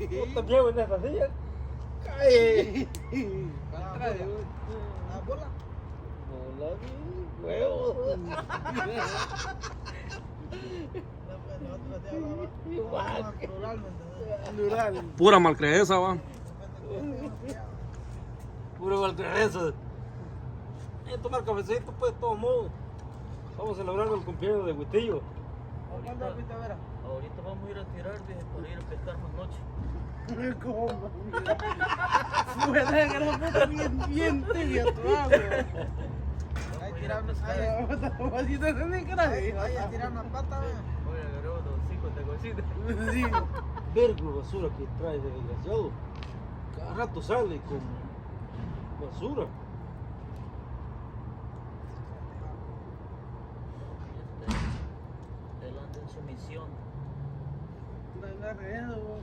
Puta viejo en esa silla. Cae. Atrás, la bola. Bola de huevo. Igual. Plural. Pura malcreencia, va. Puro malcreanza. Tomar cafecito, pues, de todos modos. Estamos celebrando el cumpleaños de Huitillo. Ahorita vamos a ir a tirar, viejo, para ir a pescar más noche. ¿Cómo? Buena gran puta, bien tibia tu agua. Ahí tiramos, ahí tirar una pata, Voy a agarrar unos 5 de cositas. sí. Vergo basura que trae ese desgraciado. Cada rato sale con basura. Él anda en su misión. No agarre eso,